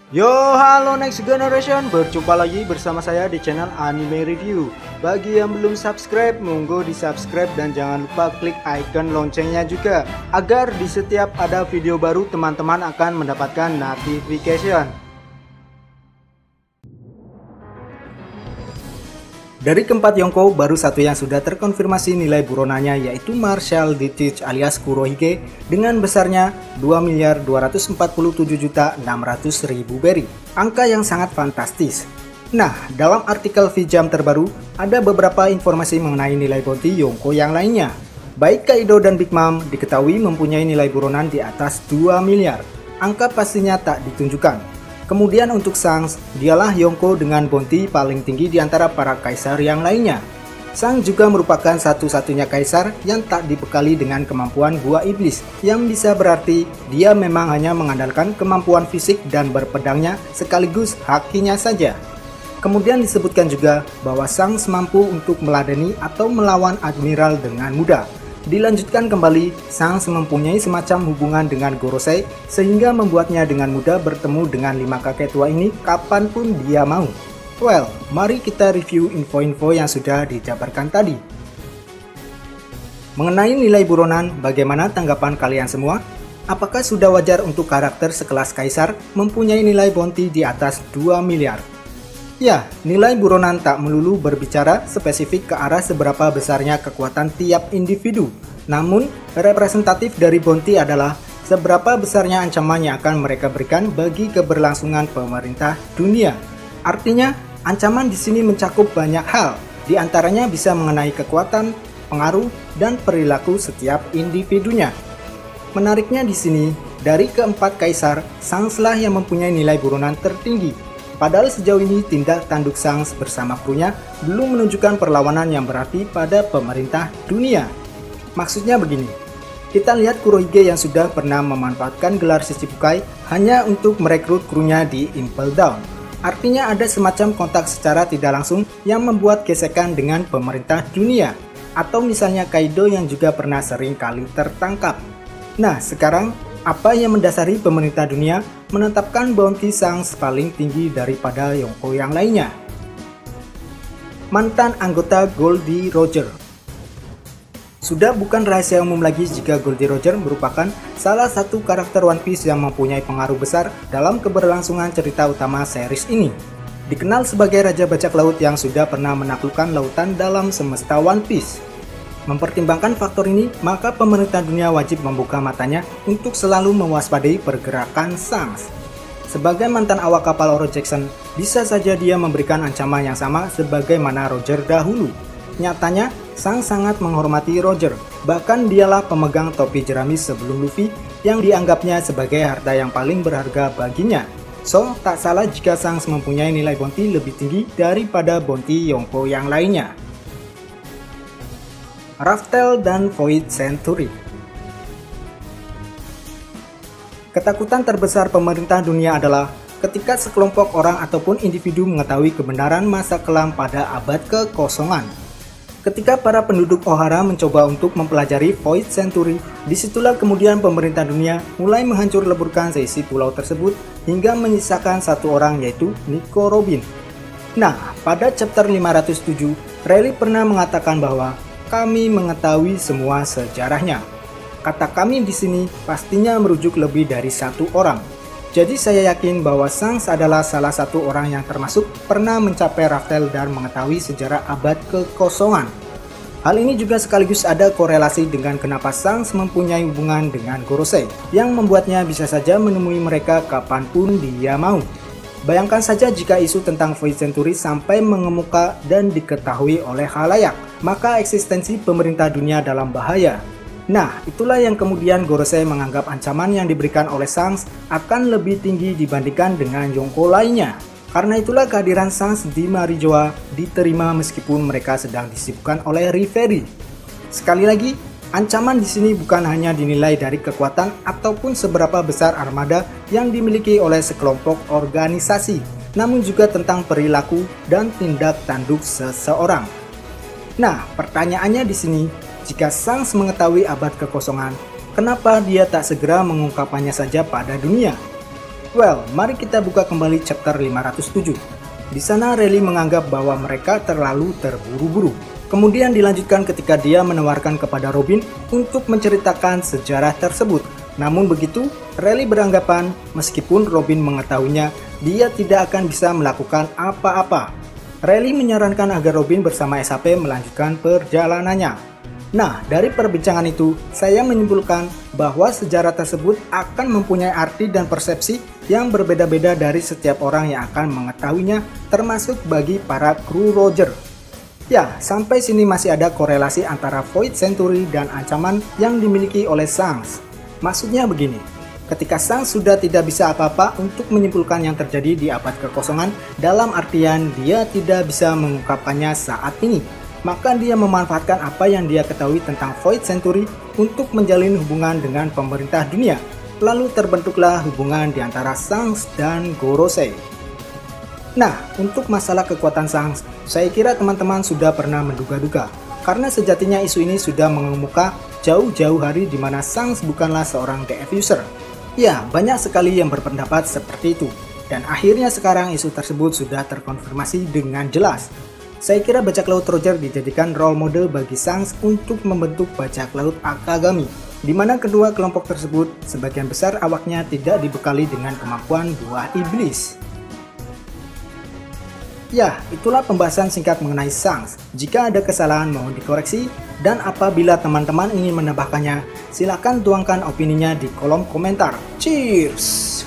Yo, halo Next Generation, berjumpa lagi bersama saya di channel Anime Review. Bagi yang belum subscribe, monggo di subscribe dan jangan lupa klik icon loncengnya juga, agar di setiap ada video baru teman-teman akan mendapatkan notification. Dari keempat Yonko, baru satu yang sudah terkonfirmasi nilai buronannya, yaitu Marshall Dietrich alias Kurohige dengan besarnya 2.247.600.000 berry. Angka yang sangat fantastis. Nah, dalam artikel VJam terbaru, ada beberapa informasi mengenai nilai bounty Yonko yang lainnya. Baik Kaido dan Big Mom diketahui mempunyai nilai buronan di atas 2 miliar. Angka pastinya tak ditunjukkan. Kemudian untuk Shanks, dialah Yonko dengan bounty paling tinggi di antara para kaisar yang lainnya. Shanks juga merupakan satu-satunya kaisar yang tak dibekali dengan kemampuan gua iblis, yang bisa berarti dia memang hanya mengandalkan kemampuan fisik dan berpedangnya sekaligus hakinya saja. Kemudian disebutkan juga bahwa Shanks mampu untuk meladeni atau melawan admiral dengan mudah. Dilanjutkan kembali, Shanks mempunyai semacam hubungan dengan Gorosei sehingga membuatnya dengan mudah bertemu dengan 5 kakek tua ini kapanpun dia mau. Well, mari kita review info-info yang sudah dijabarkan tadi. Mengenai nilai buronan, bagaimana tanggapan kalian semua? Apakah sudah wajar untuk karakter sekelas kaisar mempunyai nilai bounty di atas 2 miliar? Ya, nilai buronan tak melulu berbicara spesifik ke arah seberapa besarnya kekuatan tiap individu. Namun, representatif dari bounty adalah seberapa besarnya ancaman yang akan mereka berikan bagi keberlangsungan pemerintah dunia. Artinya, ancaman di sini mencakup banyak hal, di antaranya bisa mengenai kekuatan, pengaruh, dan perilaku setiap individunya. Menariknya di sini, dari keempat kaisar, Shanks-lah yang mempunyai nilai buronan tertinggi. Padahal sejauh ini tindak tanduk Shanks bersama krunya belum menunjukkan perlawanan yang berarti pada pemerintah dunia. Maksudnya begini, kita lihat Kurohige yang sudah pernah memanfaatkan gelar Shichibukai hanya untuk merekrut krunya di Impel Down. Artinya ada semacam kontak secara tidak langsung yang membuat gesekan dengan pemerintah dunia. Atau misalnya Kaido yang juga pernah sering kali tertangkap. Nah, sekarang apa yang mendasari pemerintah dunia menetapkan bounty Shanks paling tinggi daripada Yonko yang lainnya? Mantan anggota Goldie Roger. Sudah bukan rahasia umum lagi jika Goldie Roger merupakan salah satu karakter One Piece yang mempunyai pengaruh besar dalam keberlangsungan cerita utama series ini. Dikenal sebagai Raja Bajak Laut yang sudah pernah menaklukkan lautan dalam semesta One Piece. Mempertimbangkan faktor ini, maka pemerintah dunia wajib membuka matanya untuk selalu mewaspadai pergerakan Shanks. Sebagai mantan awak kapal Oro Jackson, bisa saja dia memberikan ancaman yang sama sebagaimana Roger dahulu. Nyatanya, Shanks sangat menghormati Roger, bahkan dialah pemegang topi jerami sebelum Luffy yang dianggapnya sebagai harta yang paling berharga baginya. So, tak salah jika Shanks mempunyai nilai bounty lebih tinggi daripada bounty Yonko yang lainnya. Raftel dan Void Century. Ketakutan terbesar pemerintah dunia adalah ketika sekelompok orang ataupun individu mengetahui kebenaran masa kelam pada abad kekosongan. Ketika para penduduk Ohara mencoba untuk mempelajari Void Century, disitulah kemudian pemerintah dunia mulai menghancur leburkan seisi pulau tersebut hingga menyisakan satu orang, yaitu Nico Robin. Nah, pada chapter 507, Rayleigh pernah mengatakan bahwa kami mengetahui semua sejarahnya. Kata kami di sini pastinya merujuk lebih dari satu orang. Jadi saya yakin bahwa Shanks adalah salah satu orang yang termasuk pernah mencapai Raftel dan mengetahui sejarah abad kekosongan. Hal ini juga sekaligus ada korelasi dengan kenapa Shanks mempunyai hubungan dengan Gorosei, yang membuatnya bisa saja menemui mereka kapanpun dia mau. Bayangkan saja jika isu tentang Void Century sampai mengemuka dan diketahui oleh khalayak, maka eksistensi pemerintah dunia dalam bahaya. Nah, itulah yang kemudian Gorosei menganggap ancaman yang diberikan oleh Shanks akan lebih tinggi dibandingkan dengan Yonko lainnya. Karena itulah kehadiran Shanks di Marijoa diterima meskipun mereka sedang disibukkan oleh Reverie. Sekali lagi, ancaman di sini bukan hanya dinilai dari kekuatan ataupun seberapa besar armada yang dimiliki oleh sekelompok organisasi, namun juga tentang perilaku dan tindak tanduk seseorang. Nah, pertanyaannya di sini, jika Shanks mengetahui abad kekosongan, kenapa dia tak segera mengungkapkannya saja pada dunia? Well, mari kita buka kembali chapter 507. Di sana Rayleigh menganggap bahwa mereka terlalu terburu-buru. Kemudian dilanjutkan ketika dia menawarkan kepada Robin untuk menceritakan sejarah tersebut. Namun begitu, Rayleigh beranggapan meskipun Robin mengetahuinya, dia tidak akan bisa melakukan apa-apa. Rayleigh menyarankan agar Robin bersama SAP melanjutkan perjalanannya. Nah, dari perbincangan itu, saya menyimpulkan bahwa sejarah tersebut akan mempunyai arti dan persepsi yang berbeda-beda dari setiap orang yang akan mengetahuinya, termasuk bagi para kru Roger. Ya, sampai sini masih ada korelasi antara Void Century dan ancaman yang dimiliki oleh Shanks. Maksudnya begini, ketika Shanks sudah tidak bisa apa-apa untuk menyimpulkan yang terjadi di abad kekosongan, dalam artian dia tidak bisa mengungkapkannya saat ini, maka dia memanfaatkan apa yang dia ketahui tentang Void Century untuk menjalin hubungan dengan pemerintah dunia. Lalu terbentuklah hubungan di antara Shanks dan Gorosei. Nah, untuk masalah kekuatan Shanks, saya kira teman-teman sudah pernah menduga-duga, karena sejatinya isu ini sudah mengemuka jauh-jauh hari di mana Shanks bukanlah seorang DF user. Ya, banyak sekali yang berpendapat seperti itu, dan akhirnya sekarang isu tersebut sudah terkonfirmasi dengan jelas. Saya kira bajak laut Roger dijadikan role model bagi Shanks untuk membentuk bajak laut Akagami, di mana kedua kelompok tersebut sebagian besar awaknya tidak dibekali dengan kemampuan buah iblis. Ya, itulah pembahasan singkat mengenai Shanks. Jika ada kesalahan mohon dikoreksi, dan apabila teman-teman ingin menambahkannya, silakan tuangkan opininya di kolom komentar. Cheers!